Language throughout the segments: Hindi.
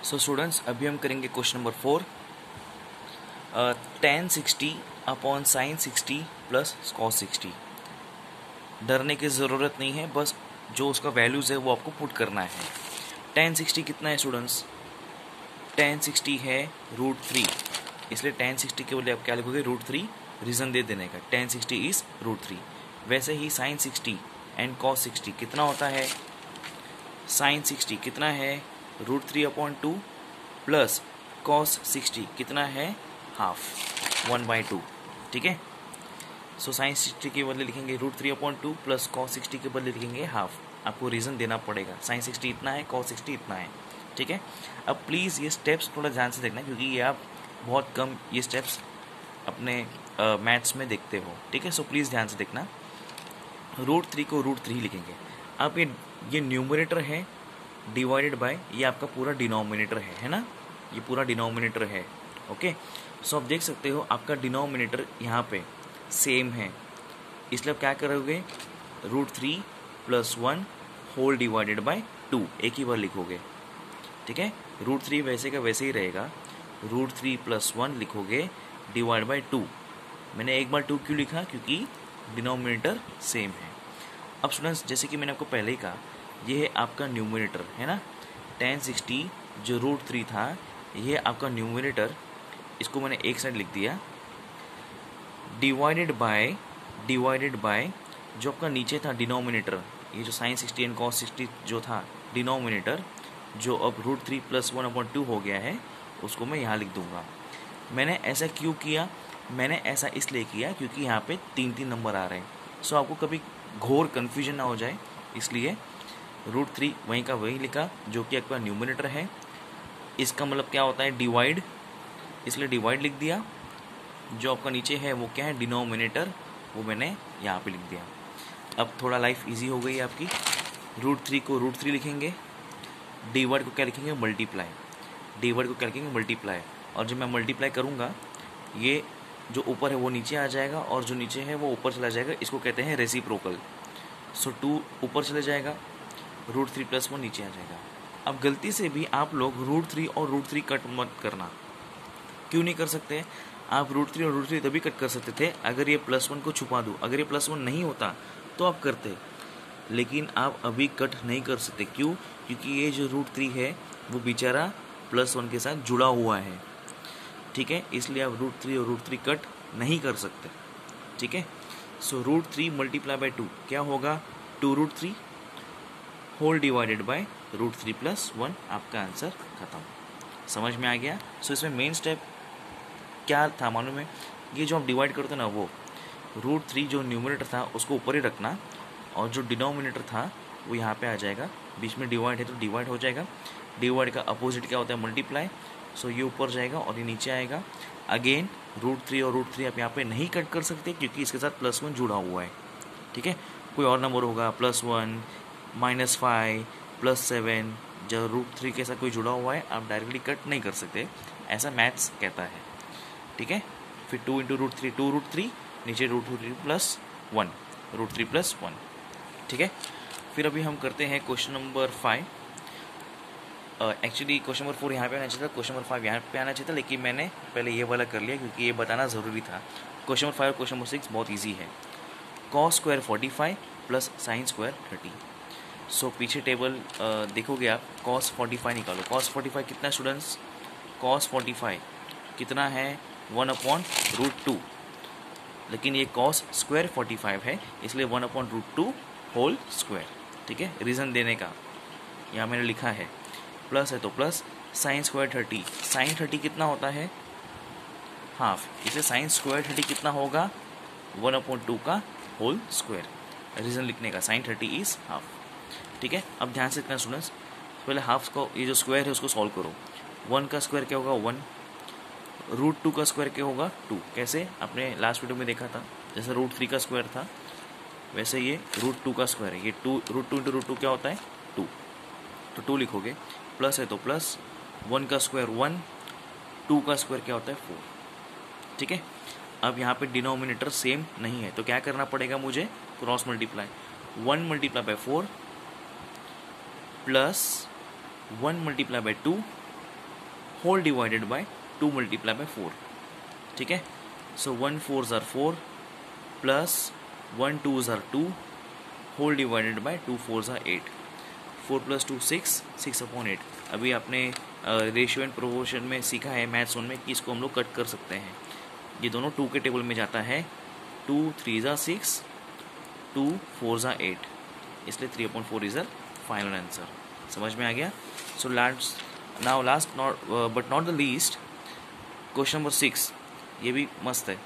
सो स्टूडेंट्स, अभी हम करेंगे question number 4। tan 60 upon sine 60 plus cos 60। डरने की ज़रूरत नहीं है, बस जो उसका वैल्यूज़ है वो आपको पुट करना है। tan 60 कितना है स्टूडेंट्स? tan 60 है √3, इसलिए tan 60 के बदले आप क्या लिखोगे? √3, रीज़न दे देने का। tan 60 is √3। वैसे ही साइन 60 एंड cos 60 कितना होता है? साइन 60 कितना है? √3/2 प्लस cos 60 कितना है? हाफ, 1/2। ठीक है। सो साइन 60 के बदले लिखेंगे √3/2 प्लस cos 60 के बदले लिखेंगे हाफ। आपको रीज़न देना पड़ेगा। साइन 60 इतना है, cos 60 इतना है। ठीक है। अब प्लीज़ ये स्टेप्स थोड़ा ध्यान से देखना, क्योंकि ये आप बहुत कम ये स्टेप्स अपने मैथ्स में देखते हो। ठीक है। सो प्लीज़ ध्यान से देखना। √3 को √3 लिखेंगे। अब ये न्यूमरेटर है डिवाइडेड बाय ये आपका पूरा डिनोमिनेटर है ना? ये पूरा डिनोमिनेटर है। ओके। सो आप देख सकते हो आपका डिनोमिनेटर यहाँ पे सेम है, इसलिए आप क्या करोगे? √3 + 1 होल डिवाइडेड बाय 2 एक ही बार लिखोगे। ठीक है। √3 वैसे का वैसे ही रहेगा। √3 + 1 लिखोगे डिवाइड बाय 2। मैंने एक बार 2 क्यों लिखा? क्योंकि डिनोमिनेटर सेम है। अब स्टूडेंट्स, जैसे कि मैंने आपको पहले ही कहा, ये है आपका न्यूमरेटर है ना? tan 60 जो √3 था, ये आपका न्यूमरेटर, इसको मैंने एक साइड लिख दिया। डिवाइडेड बाय जो आपका नीचे था डिनोमिनेटर, ये जो साइन 60 एंड cos 60 जो था डिनोमिनेटर, जो अब √3 + 1/2 हो गया है, उसको मैं यहाँ लिख दूंगा। मैंने ऐसा क्यों किया? मैंने ऐसा इसलिए किया क्योंकि यहाँ पे 3 नंबर आ रहे हैं। सो आपको कभी घोर कन्फ्यूजन ना हो जाए, इसलिए √3 वहीं का वही लिखा जो कि आपका न्यूमरेटर है। इसका मतलब क्या होता है? डिवाइड, इसलिए डिवाइड लिख दिया। जो आपका नीचे है वो क्या है? डिनोमिनेटर, वो मैंने यहाँ पे लिख दिया। अब थोड़ा लाइफ इजी हो गई आपकी। √3 को √3 लिखेंगे, डिवाइड को क्या लिखेंगे? मल्टीप्लाई। डिवाइड को क्या लिखेंगे? मल्टीप्लाई। और जब मैं मल्टीप्लाई करूँगा, ये जो ऊपर है वो नीचे आ जाएगा और जो नीचे है वो ऊपर चला जाएगा। इसको कहते हैं रेसिप्रोकल। सो 2 ऊपर चले जाएगा, √3 + 1 नीचे आ जाएगा। अब गलती से भी आप लोग √3 और √3 कट मत करना। क्यों नहीं कर सकते? आप √3 और √3 तभी कट कर सकते थे अगर ये +1 को छुपा दूँ। अगर ये +1 नहीं होता तो आप करते, लेकिन आप अभी कट नहीं कर सकते। क्यों? क्योंकि ये जो √3 है वो बेचारा +1 के साथ जुड़ा हुआ है। ठीक है। इसलिए आप √3 और √3 कट नहीं कर सकते। ठीक है। सो √3 × 2 क्या होगा? 2√3 होल डिवाइडेड बाय √3 + 1। आपका आंसर खत्म। समझ में आ गया? सो इसमें मेन स्टेप क्या था मालूम है? ये जो आप डिवाइड करते ना, वो √3 जो न्यूमरेटर था उसको ऊपर ही रखना, और जो डिनोमिनेटर था वो यहाँ पे आ जाएगा। बीच में डिवाइड है तो डिवाइड हो जाएगा। डिवाइड का अपोजिट क्या होता है? मल्टीप्लाई। सो ये ऊपर जाएगा और ये नीचे आएगा। अगेन √3 और √3 आप यहाँ पे नहीं कट कर सकते क्योंकि इसके साथ +1 जुड़ा हुआ है। ठीक है। कोई और नंबर होगा +1, -5, +7, जब √3 के साथ कोई जुड़ा हुआ है आप डायरेक्टली कट नहीं कर सकते, ऐसा मैथ्स कहता है। ठीक है। फिर 2 × √3 2√3, नीचे √3 + 1, √3 + 1। ठीक है। फिर अभी हम करते हैं question number 5। Actually question number 4 यहाँ पे आना चाहिए था, क्वेश्चन नंबर 5 यहाँ पे आना चाहिए था, लेकिन मैंने पहले ये वाला कर लिया क्योंकि ये बताना ज़रूरी था। क्वेश्चन नंबर 5 और क्वेश्चन नंबर 6 बहुत ईजी है। cos² 45 plus sin² 30। सो पीछे टेबल देखोगे आप, cos 45 निकालो। cos 45 कितना स्टूडेंट्स? cos 45 कितना है? 1/√2। लेकिन ये cos² 45 है, इसलिए 1/√2 होल स्क्वायर। ठीक है। रीज़न देने का यहाँ मैंने लिखा है। प्लस है तो प्लस, sin² 30। sin 30 कितना होता है? हाफ। इसे sin² 30 कितना होगा? 1/2 का होल स्क्वायर। रीज़न लिखने का, sin 30 इज़ हाफ। ठीक है। अब ध्यान से इतना स्टूडेंट्स, पहले हाफ को, ये जो स्क्वायर है उसको सॉल्व करो। 1 का स्क्वायर क्या होगा? 1। √2 का स्क्वायर क्या होगा? 2। कैसे? आपने लास्ट वीडियो में देखा था, जैसे √3 का स्क्वायर था वैसे ये √2 का स्क्वायर है। ये √2 × √2 क्या होता है? 2। तो 2 लिखोगे। प्लस है तो प्लस, 1 का स्क्वायर 1, 2 का स्क्वायर क्या होता है? 4। ठीक है। अब यहाँ पे डिनोमिनेटर सेम नहीं है तो क्या करना पड़ेगा मुझे? Cross multiply. 1 × 4 plus 1 × 2 whole divided by 2 multiply by 4, ठीक है। So 1 4s are 4 plus 1 2s are 2 whole divided by 2 4s are 8, 4 + 2 6, 6/8। अभी आपने रेशियो एंड प्रोपोर्शन में सीखा है मैथ्स 1 में कि इसको हम लोग कट कर सकते हैं। ये दोनों 2 के टेबल में जाता है, 2 3s are 6, 2 4s are 8, इसलिए 3/4 इज अ फाइनल आंसर। समझ में आ गया। So now last but not the least, question number 6, ये भी मस्त है।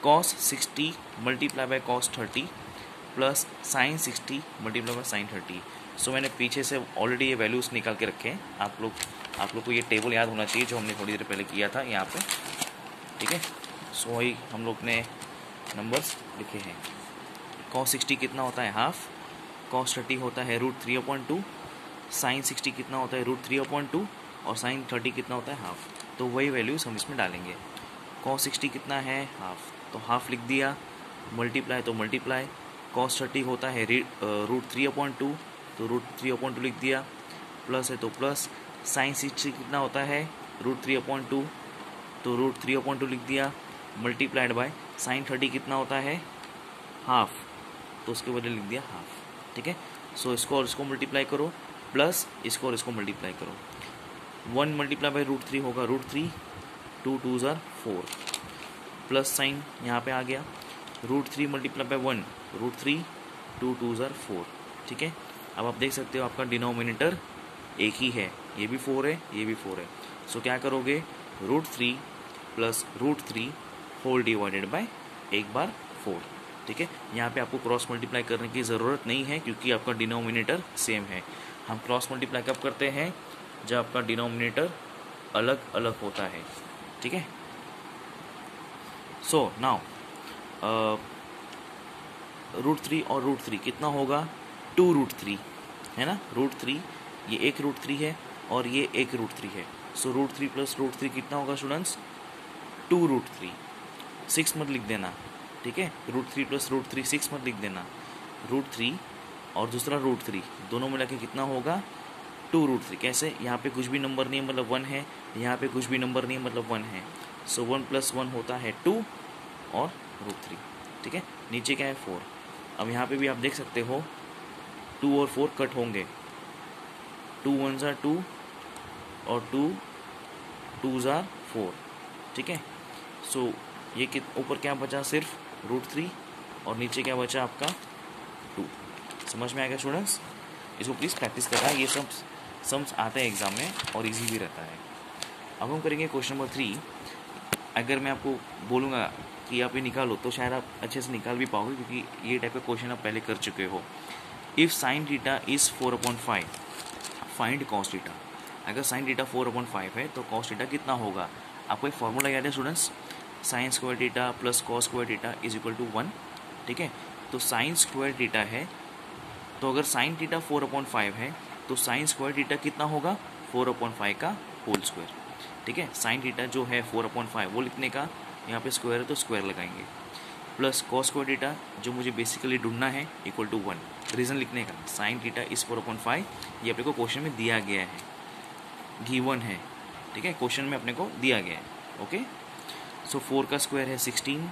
cos 60 multiply by cos 30 plus sin 60 multiply by sin 30। सो मैंने पीछे से ऑलरेडी ये वैल्यूज निकाल के रखे हैं। आप लोग को ये टेबल याद होना चाहिए जो हमने थोड़ी देर पहले किया था यहाँ पे, ठीक है। सो वही हम लोग ने नंबर्स लिखे हैं। cos 60 कितना होता है हाफ, cos 30 होता है √3/2, sin 60 कितना होता है √3/2 और sin 30 कितना होता है हाफ। तो वही वैल्यूज हम इसमें डालेंगे। cos 60 कितना है हाफ, तो हाफ लिख दिया, मल्टीप्लाई तो मल्टीप्लाई, cos 30 होता है √3/2 तो √3/2 लिख दिया, प्लस है तो प्लस, sin 60 कितना होता है √3/2 तो √3/2 लिख दिया, मल्टीप्लाइड बाय sin 30 कितना होता है हाफ, तो उसके बदले लिख दिया हाफ, ठीक है। सो इसको और इसको मल्टीप्लाई करो, प्लस इसको और इसको मल्टीप्लाई करो, 1 मल्टीप्लाई बाय √3 होगा √3, 2 2s are 4, प्लस साइन यहाँ पे आ गया, √3 मल्टीप्लाई बाय 1 √3, 2 2s are 4, ठीक है। अब आप देख सकते हो आपका डिनोमिनेटर एक ही है, ये भी 4 है, ये भी 4 है। सो क्या करोगे, √3 प्लस √3 होल डिवाइडेड बाय 1 बार 4, ठीक है। यहाँ पे आपको क्रॉस मल्टीप्लाई करने की ज़रूरत नहीं है क्योंकि आपका डिनोमिनेटर सेम है। हम क्रॉस मल्टीप्लाई कब करते हैं, जब आपका डिनोमिनेटर अलग अलग होता है, ठीक है। सो नाउ √3 और √3 कितना होगा, 2√3 है ना। √3 ये एक √3 है और ये एक √3 है। सो √3 प्लस √3 कितना होगा स्टूडेंट्स, 2√3। 6 मत लिख देना, ठीक है। √3 प्लस √3 6 मत लिख देना, √3 और दूसरा √3 दोनों मिला के कितना होगा 2√3। कैसे, यहाँ पे कुछ भी नंबर नहीं है मतलब 1 है, यहाँ पे कुछ भी नंबर नहीं है मतलब 1 है। सो 1 + 1 होता है 2 और √3, ठीक है। नीचे क्या है 4। अब यहाँ पे भी आप देख सकते हो 2 और 4 कट होंगे, 2 1s are 2 और 2 2s are 4, ठीक है। सो ये ऊपर क्या बचा, सिर्फ √3 और नीचे क्या बचा आपका 2। समझ में आएगा स्टूडेंट्स, इसको प्लीज़ प्रैक्टिस करना, ये सब सम्स आते हैं एग्जाम में और इजी भी रहता है। अब हम करेंगे क्वेश्चन नंबर 3। अगर मैं आपको बोलूँगा कि आप ये निकालो तो शायद आप अच्छे से निकाल भी पाओगे क्योंकि ये टाइप का क्वेश्चन आप पहले कर चुके हो। If sin theta is 4/5 find cos theta. अगर sin थीटा 4/5 है तो cos थीटा कितना होगा। आपको एक फॉर्मूला याद है students, sin square theta plus cos square theta is equal to 1, ठीक है। तो sin स्क्वायर थीटा है, तो अगर sin थीटा 4/5 है तो sin स्क्वायर थीटा कितना होगा 4/5 का होल स्क्वायर, ठीक है। sin थीटा जो है 4/5 वो लिखने का, यहाँ पे स्क्वायर है तो स्क्वायर लगाएंगे, प्लस cos स्क्वायर थीटा जो मुझे बेसिकली ढूंढना है इक्वल टू 1। रीज़न लिखने का, sin थीटा इस 4/5 ये अपने को क्वेश्चन में दिया गया है, गिवन है, ठीक है, क्वेश्चन में अपने को दिया गया है। ओके, सो 4 का स्क्वायर है 16,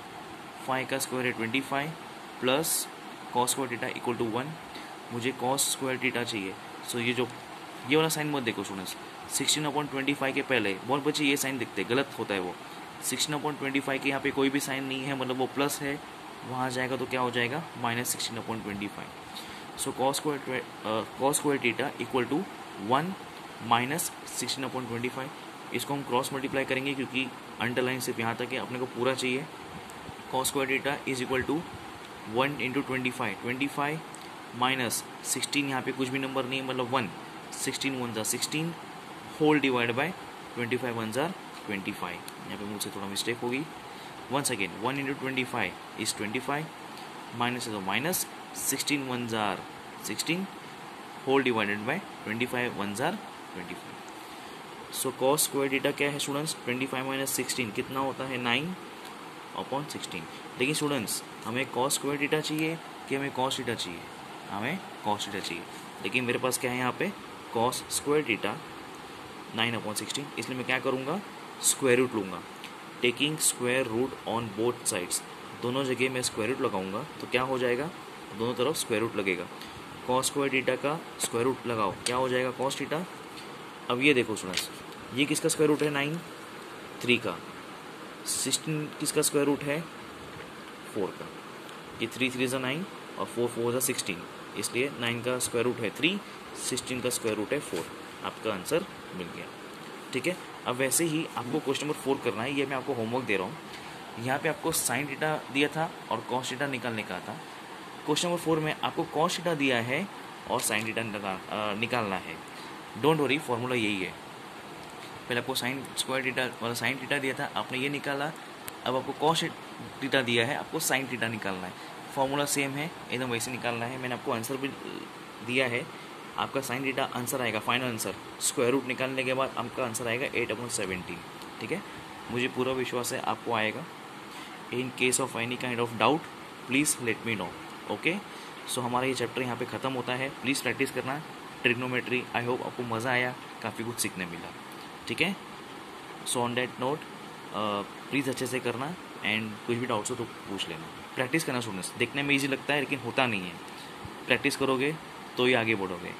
5 का स्क्वायर है 25 plus cos square theta equal to 1। मुझे cos स्क्वायर थीटा चाहिए। सो ये वाला साइन मत देखो स्टूडेंट्स, 16/25 के पहले बहुत बच्चे ये साइन दिखते, गलत होता है वो। 16/25 के यहाँ पे कोई भी साइन नहीं है, मतलब वो प्लस है, वहाँ जाएगा तो क्या हो जाएगा -16/25। So cos square theta equal to 1 minus 16/25। इसको हम क्रॉस मल्टीप्लाई करेंगे क्योंकि अंडरलाइन सिर्फ यहाँ तक है, अपने को पूरा चाहिए। cos square theta is equal to 1 × 25 minus 16, यहाँ पे कुछ भी नंबर नहीं है मतलब 1, 16 1s are 16 whole divide by 25 1s are 25। यहाँ पे मुझसे थोड़ा मिस्टेक होगी, वंस अगेन 1 × 25 इज 25 माइनस है तो minus 16 1s are 16 whole divided by 25 1s are 25। So cos square theta क्या है स्टूडेंट्स, 25 माइनस 16 कितना होता है 9/16। लेकिन स्टूडेंट्स हमें cos स्क्वायर थीटा चाहिए कि हमें cos थीटा चाहिए, हमें cos थीटा चाहिए। लेकिन मेरे पास क्या है यहाँ पे cos स्क्वायर थीटा 9/16, इसलिए मैं क्या करूँगा, स्क्वायर रूट लूँगा। Taking square root on both sides, दोनों जगह मैं स्क्वायर रूट लगाऊंगा तो क्या हो जाएगा, दोनों तरफ स्क्वायर रूट लगेगा। कॉस स्क्वायर थीटा का स्क्वायर रूट लगाओ, क्या हो जाएगा, कॉस थीटा। अब ये देखो स्टूडेंट्स, ये किसका स्क्वायर रूट है, 9, 3 का। 16 किसका स्क्वायर रूट है, 4 का। ये 3 3 ज़ा 9 और 4 4 ज़ा 16, इसलिए 9 का स्क्वायर रूट है 3, 16 का स्क्वायर रूट है 4। आपका आंसर मिल गया। ठीक है, अब वैसे ही आपको क्वेश्चन नंबर 4 करना है, ये मैं आपको होमवर्क दे रहा हूँ। यहाँ पे आपको साइन थीटा दिया था और कॉस थीटा निकालने का था। क्वेश्चन नंबर 4 में आपको कॉस थीटा दिया है और साइन थीटा निकालना है। डोंट वरी, फॉर्मूला यही है। पहले आपको साइन स्क्वायर थीटा मतलब साइन थीटा दिया था, आपने ये निकाला। अब आपको कॉस थीटा दिया है, आपको साइन थीटा निकालना है। फॉर्मूला सेम है, एकदम वैसे निकालना है। मैंने आपको आंसर भी दिया है। आपका साइन थीटा आंसर आएगा, फाइनल आंसर स्क्वायर रूट निकालने के बाद आपका आंसर आएगा 8/17। ठीक है, मुझे पूरा विश्वास है आपको आएगा। In case of any kind of doubt please let me know. Okay, so हमारा ये चैप्टर यहाँ पे ख़त्म होता है। प्लीज़ प्रैक्टिस करना ट्रिग्नोमेट्री। आई होप आपको मज़ा आया, काफ़ी कुछ सीखने मिला। ठीक है, so on that note please अच्छे से करना एंड कुछ भी डाउट्स हो तो पूछ लेना। प्रैक्टिस करना स्टूडेंट्स, देखने में ईजी लगता है लेकिन होता नहीं है। प्रैक्टिस करोगे तो ही आगे बढ़ोगे।